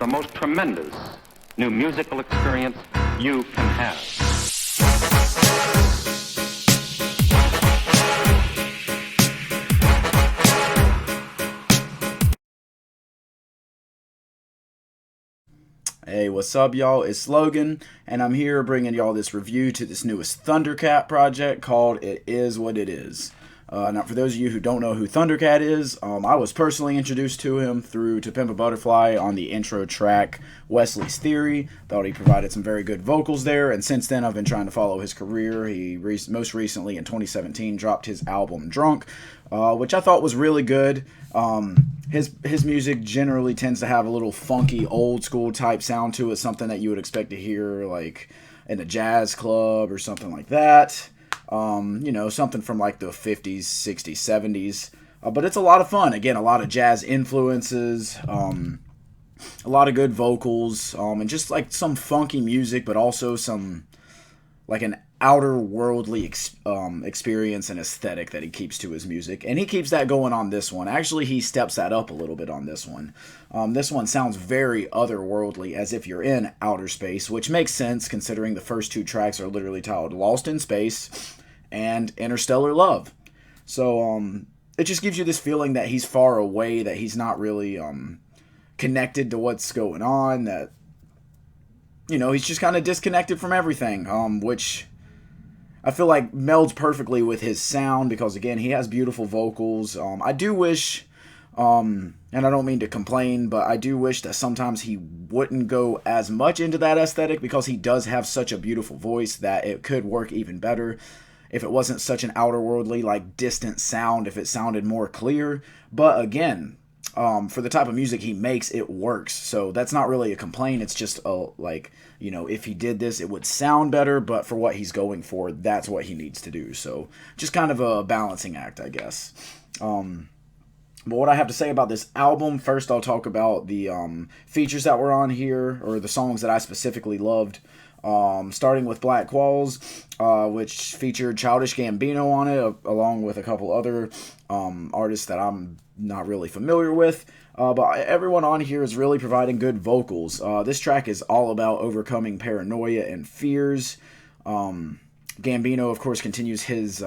the most tremendous new musical experience you can have. Hey, what's up, y'all? It's Logan, and I'm here bringing y'all this review to this newest Thundercat project called It Is What It Is. Now, for those of you who don't know who Thundercat is, I was personally introduced to him through To Pimp a Butterfly on the intro track Wesley's Theory. Thought he provided some very good vocals there, and since then I've been trying to follow his career. He most recently in 2017 dropped his album Drunk, which I thought was really good. His music generally tends to have a little funky, old school type sound to it, something that you would expect to hear like in a jazz club or something like that. Something from like the 50s, 60s, 70s. But it's a lot of fun. Again, a lot of jazz influences, a lot of good vocals, and just like some funky music, but also some like an outer worldly experience and aesthetic that he keeps to his music. And he keeps that going on this one. Actually, he steps that up a little bit on this one. This one sounds very otherworldly, as if you're in outer space, which makes sense considering the first two tracks are literally titled Lost in Space and Interstellar Love. So it just gives you this feeling that he's far away, that he's not really connected to what's going on, that he's just kind of disconnected from everything, which I feel like melds perfectly with his sound because, again, he has beautiful vocals. I do wish, and I don't mean to complain, but I do wish that sometimes he wouldn't go as much into that aesthetic because he does have such a beautiful voice that it could work even better if it wasn't such an outer worldly, like, distant sound, if it sounded more clear. But, again, for the type of music he makes, it works. So that's not really a complaint. It's just if he did this, it would sound better. But for what he's going for, that's what he needs to do. So just kind of a balancing act, I guess. But what I have to say about this album, first I'll talk about the features that were on here, or the songs that I specifically loved. Starting with Black Qualls, which featured Childish Gambino on it, along with a couple other artists that I'm not really familiar with. But everyone on here is really providing good vocals. This track is all about overcoming paranoia and fears. Gambino, of course, continues his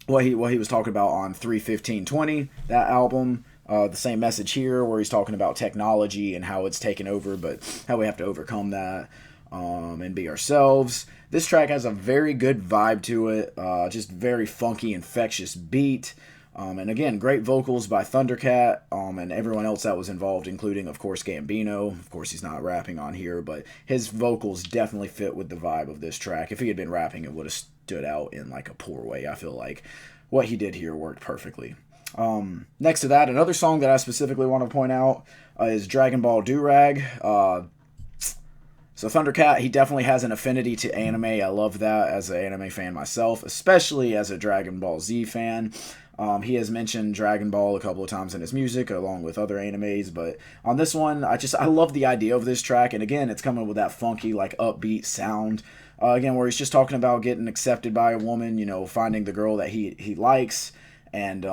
what he was talking about on 3:15:20, that album. The same message here, where he's talking about technology and how it's taken over, but how we have to overcome that. And be ourselves. This track has a very good vibe to it, just very funky, infectious beat. And again, great vocals by Thundercat and everyone else that was involved, including, of course, Gambino. Of course, he's not rapping on here, but his vocals definitely fit with the vibe of this track. If he had been rapping, it would have stood out in like a poor way. I feel like what he did here worked perfectly. Next to that, another song that I specifically want to point out is Dragon Ball Durag. So Thundercat, he definitely has an affinity to anime. I love that as an anime fan myself, especially as a Dragon Ball Z fan. He has mentioned Dragon Ball a couple of times in his music, along with other animes, but on this one, I love the idea of this track, and again, it's coming with that funky, like, upbeat sound, again, where he's just talking about getting accepted by a woman, finding the girl that he likes, and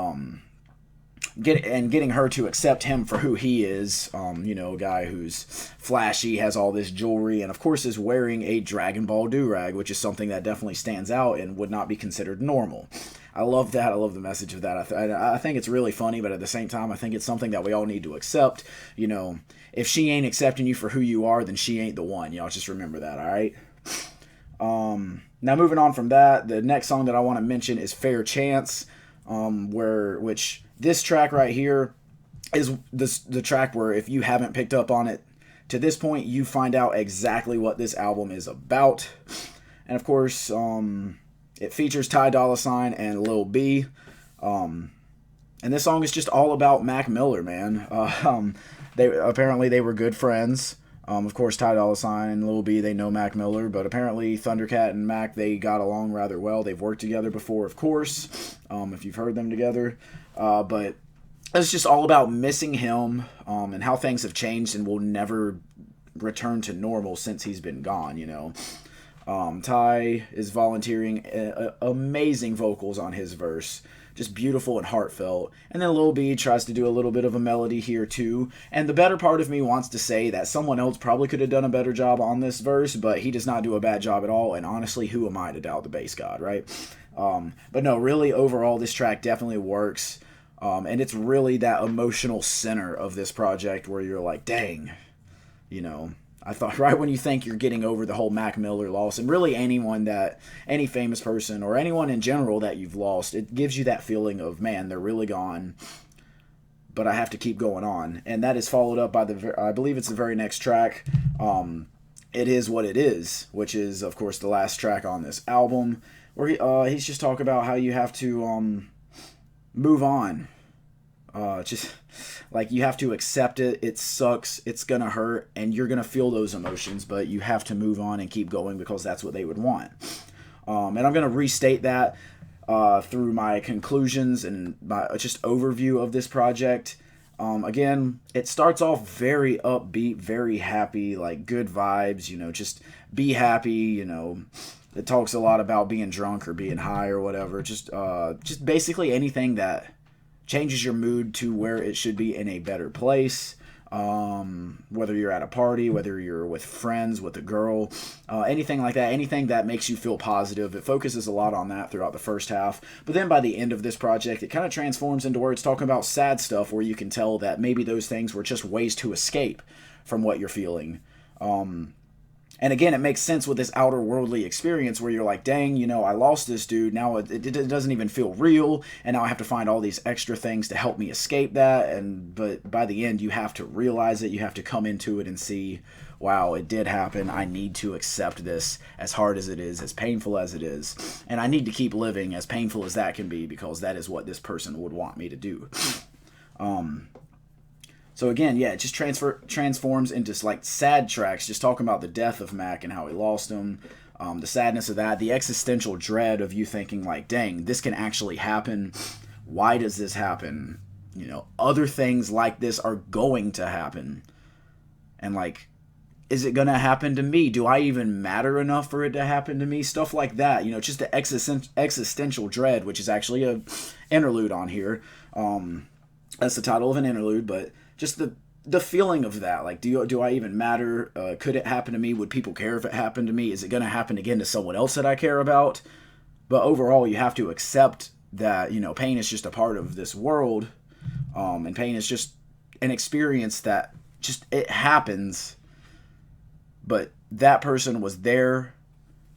getting her to accept him for who he is, a guy who's flashy, has all this jewelry, and of course is wearing a Dragon Ball do-rag, which is something that definitely stands out and would not be considered normal. I love that. I love the message of that. I think it's really funny, but at the same time, I think it's something that we all need to accept. If she ain't accepting you for who you are, then she ain't the one. Y'all just remember that, all right? Now, moving on from that, the next song that I want to mention is Fair Chance, which this track right here is the track where, if you haven't picked up on it to this point, you find out exactly what this album is about. And of course, it features Ty Dolla $ign and Lil B. And this song is just all about Mac Miller, man. They were good friends. Of course, Ty Dolla $ign and Lil B, they know Mac Miller, but apparently Thundercat and Mac, they got along rather well. They've worked together before, of course, if you've heard them together. But it's just all about missing him and how things have changed and will never return to normal since he's been gone, Ty is volunteering amazing vocals on his verse. just beautiful and heartfelt. And then Lil B tries to do a little bit of a melody here too. And the better part of me wants to say that someone else probably could have done a better job on this verse, but he does not do a bad job at all. And honestly, who am I to doubt the bass god, right? But no, really, overall, this track definitely works. And it's really that emotional center of this project where you're like, dang, you know, I thought right when you think you're getting over the whole Mac Miller loss, and really any famous person or anyone in general that you've lost, it gives you that feeling of, man, they're really gone, but I have to keep going on. And that is followed up by I believe it's the very next track, It Is What It Is, which is, of course, the last track on this album, where he's just talking about how you have to move on. Just like you have to accept it. It sucks. It's gonna hurt, and you're gonna feel those emotions, but you have to move on and keep going because that's what they would want. And I'm gonna restate that through my conclusions and my just overview of this project. Again, it starts off very upbeat, very happy, like good vibes. You know, just be happy. You know, it talks a lot about being drunk or being high or whatever. Just basically anything that changes your mood to where it should be in a better place. Whether you're at a party, whether you're with friends, with a girl, anything like that, anything that makes you feel positive. It focuses a lot on that throughout the first half. But then by the end of this project, it kind of transforms into where it's talking about sad stuff, where you can tell that maybe those things were just ways to escape from what you're feeling. And again, it makes sense with this outer worldly experience where you're like, dang, you know, I lost this dude. Now it doesn't even feel real. And now I have to find all these extra things to help me escape that. But by the end, you have to realize it. You have to come into it and see, wow, it did happen. I need to accept this, as hard as it is, as painful as it is. And I need to keep living, as painful as that can be, because that is what this person would want me to do. So again, yeah, it just transforms into like sad tracks, just talking about the death of Mac and how he lost him, the sadness of that, the existential dread of you thinking like, dang, this can actually happen. Why does this happen? You know, other things like this are going to happen. And like, is it going to happen to me? Do I even matter enough for it to happen to me? Stuff like that, you know, just the existential dread, which is actually a interlude on here. That's the title of an interlude, but just the feeling of that, like, do I even matter? Could it happen to me? Would people care if it happened to me? Is it going to happen again to someone else that I care about? But overall, you have to accept that, you know, pain is just a part of this world, and pain is just an experience that just, it happens, but that person was there,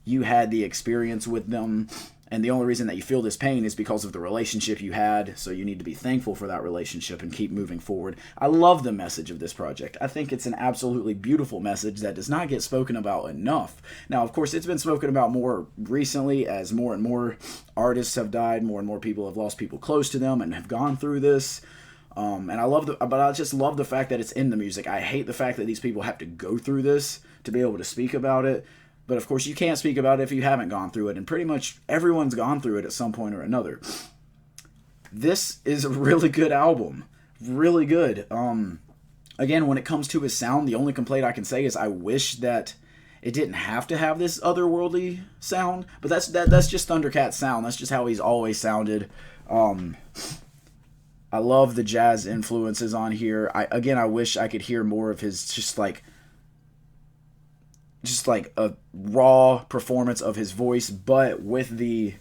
you had the experience with them, and the only reason that you feel this pain is because of the relationship you had, so you need to be thankful for that relationship and keep moving forward. I love the message of this project. I think it's an absolutely beautiful message that does not get spoken about enough. Now, of course, it's been spoken about more recently as more and more artists have died, more and more people have lost people close to them and have gone through this. And I just love the fact that it's in the music. I hate the fact that these people have to go through this to be able to speak about it. But of course, you can't speak about it if you haven't gone through it, and pretty much everyone's gone through it at some point or another. This is a really good album. Really good. Again, when it comes to his sound, the only complaint I can say is I wish that it didn't have to have this otherworldly sound. But that's just Thundercat's sound. That's just how he's always sounded. I love the jazz influences on here. I wish I could hear more of his just like a raw performance of his voice, but with the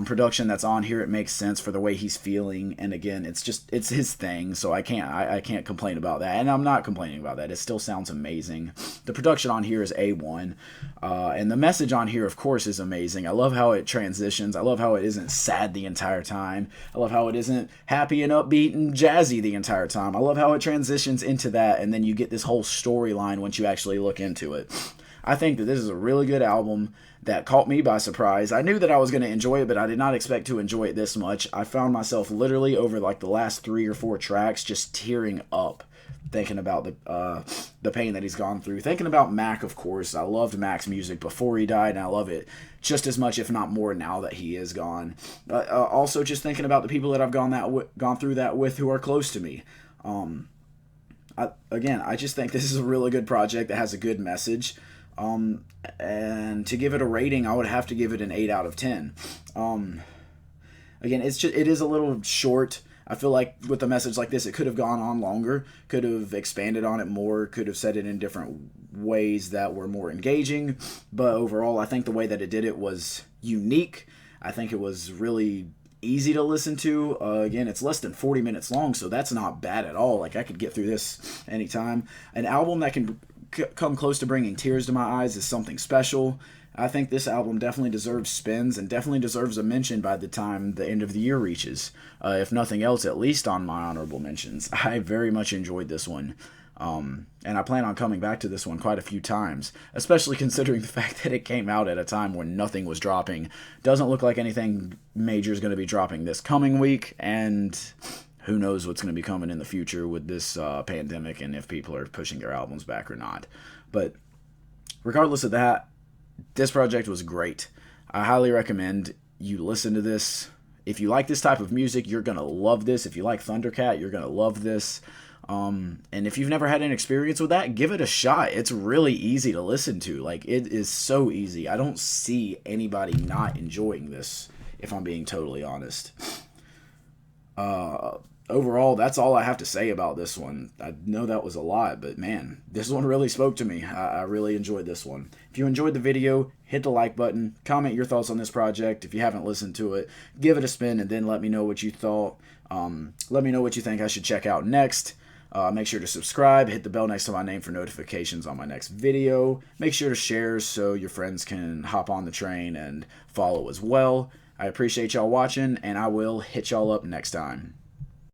production that's on here, it makes sense for the way he's feeling. And again, it's his thing, so I can't complain about that, and I'm not complaining about that. It still sounds amazing. The production on here is A1, and the message on here, of course, is amazing. I love how it transitions. I love how it isn't sad the entire time. I love how it isn't happy and upbeat and jazzy the entire time. I love how it transitions into that, and then you get this whole storyline once you actually look into it. I think that this is a really good album that caught me by surprise. I knew that I was going to enjoy it, but I did not expect to enjoy it this much. I found myself literally over like the last 3 or 4 tracks just tearing up, thinking about the pain that he's gone through. Thinking about Mac, of course. I loved Mac's music before he died, and I love it just as much, if not more, now that he is gone. Also, just thinking about the people that I've gone through that with who are close to me. I just think this is a really good project that has a good message. And to give it a rating, I would have to give it an 8 out of 10. again, it is a little short. I feel like with a message like this, it could have gone on longer, could have expanded on it more, could have said it in different ways that were more engaging. But overall, I think the way that it did it was unique. I think it was really easy to listen to. Again, it's less than 40 minutes long, so that's not bad at all. Like, I could get through this anytime. An album that can come close to bringing tears to my eyes is something special. I think this album definitely deserves spins and definitely deserves a mention by the time the end of the year reaches. If nothing else, at least on my honorable mentions. I very much enjoyed this one. And I plan on coming back to this one quite a few times, especially considering the fact that it came out at a time when nothing was dropping. Doesn't look like anything major is going to be dropping this coming week, and who knows what's going to be coming in the future with this pandemic and if people are pushing their albums back or not. But regardless of that, this project was great. I highly recommend you listen to this. If you like this type of music, you're going to love this. If you like Thundercat, you're going to love this. And if you've never had an experience with that, give it a shot. It's really easy to listen to. Like, it is so easy. I don't see anybody not enjoying this, if I'm being totally honest. Overall, that's all I have to say about this one. I know that was a lot, but man, this one really spoke to me. I really enjoyed this one. If you enjoyed the video, hit the like button, comment your thoughts on this project. If you haven't listened to it, give it a spin, and then let me know what you thought. Let me know what you think I should check out next. Make sure to subscribe, hit the bell next to my name for notifications on my next video. Make sure to share so your friends can hop on the train and follow as well. I appreciate y'all watching, and I will hit y'all up next time.